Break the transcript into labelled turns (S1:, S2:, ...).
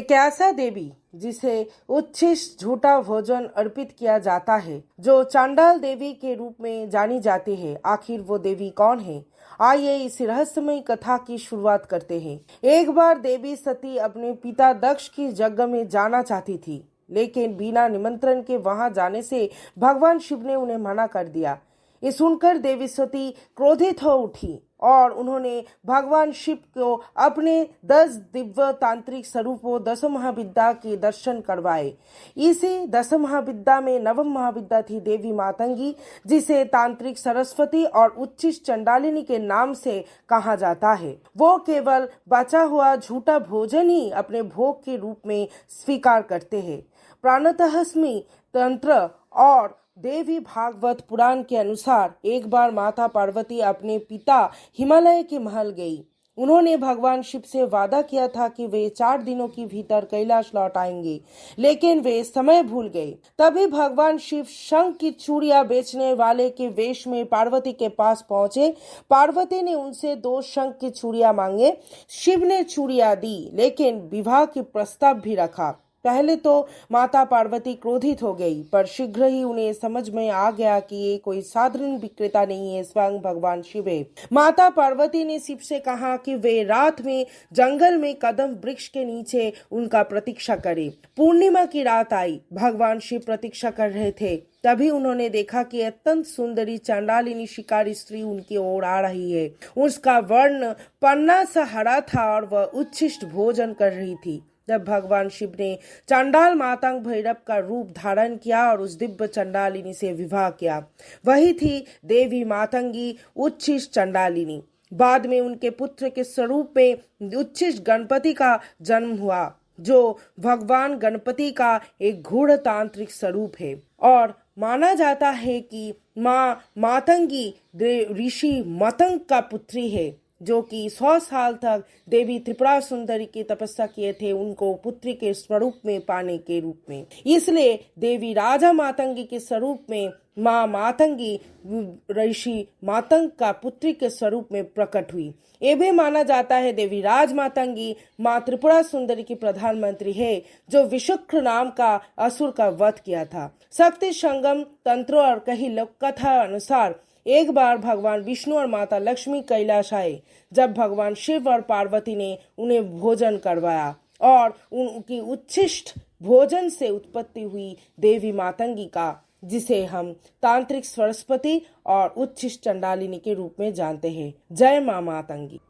S1: एक ऐसा देवी जिसे उच्छिष्ट झूठा भोजन अर्पित किया जाता है, जो चांडाल देवी के रूप में जानी जाती है। आखिर वो देवी कौन है? आइए इस रहस्यमय कथा की शुरुआत करते हैं। एक बार देवी सती अपने पिता दक्ष की यज्ञ में जाना चाहती थी, लेकिन बिना निमंत्रण के वहां जाने से भगवान शिव ने उन्हें मना कर दिया। ये सुनकर देवी सती क्रोधित हो उठी और उन्होंने भगवान शिव को अपने 10 दिव्य तांत्रिक स्वरूपों दस महाविद्या के दर्शन करवाए। इसी दस महाविद्या में नवम महाविद्या थी देवी मातंगी, जिसे तांत्रिक सरस्वती और उच्छिष्ट चंडालिनी के नाम से कहा जाता है। वो केवल बचा हुआ झूठा भोजन ही अपने भोग के रूप में स्वीकार करते हैं। प्राणतहस्मी तंत्र और देवी भागवत पुराण के अनुसार एक बार माता पार्वती अपने पिता हिमालय के महल गई। उन्होंने भगवान शिव से वादा किया था कि वे 4 दिनों के भीतर कैलाश लौट आएंगे, लेकिन वे समय भूल गए। तभी भगवान शिव शंख की चूड़ियां बेचने वाले के वेश में पार्वती के पास पहुंचे। पार्वती ने उनसे 2 शंख की चूड़ियां मांगे। शिव ने चूड़ियां दी, लेकिन विवाह के प्रस्ताव भी रखा। पहले तो माता पार्वती क्रोधित हो गई, पर शीघ्र ही उन्हें समझ में आ गया कि ये कोई साधारण विक्रेता नहीं है, स्वयं भगवान शिव है। माता पार्वती ने शिव से कहा कि वे रात में जंगल में कदम वृक्ष के नीचे उनका प्रतीक्षा करें। पूर्णिमा की रात आई, भगवान शिव प्रतीक्षा कर रहे थे। तभी उन्होंने देखा कि अत्यंत सुंदरी चांडालिनी शिकारी स्त्री उनकी ओर आ रही है। उसका वर्ण पन्ना सा हरा था और वह उच्छिष्ट भोजन कर रही थी। जब भगवान शिव ने चांडाल मातंग भैरव का रूप धारण किया और उस दिव्य चंडालिनी से विवाह किया। वही थी देवी मातंगी उच्छिष्ट चंडालिनी। बाद में उनके पुत्र के स्वरूप में उच्छिष्ट गणपति का जन्म हुआ, जो भगवान गणपति का एक गूढ़ तांत्रिक स्वरूप है। और माना जाता है कि माँ मातंगी ऋषि मतंग का पुत्री है, जो कि 100 साल तक देवी त्रिपुरा सुंदरी की तपस्या किए थे, उनको पुत्री के स्वरूप में पाने के रूप में। इसलिए देवी राजा मातंगी के स्वरूप में माँ मातंगी ऋषि मातंग का पुत्री के स्वरूप में प्रकट हुई। ये भी माना जाता है देवी राज मातंगी माँ त्रिपुरा सुंदरी की प्रधानमंत्री है, जो विशुक्र नाम का असुर का वध किया था। शक्ति संगम तंत्र और कई लोक कथा अनुसार एक बार भगवान विष्णु और माता लक्ष्मी कैलाश आए, जब भगवान शिव और पार्वती ने उन्हें भोजन करवाया और उनकी उच्छिष्ट भोजन से उत्पत्ति हुई देवी मातंगी का, जिसे हम तांत्रिक सरस्वती और उच्छिष्ट चंडालिनी के रूप में जानते हैं। जय मां मातंगी।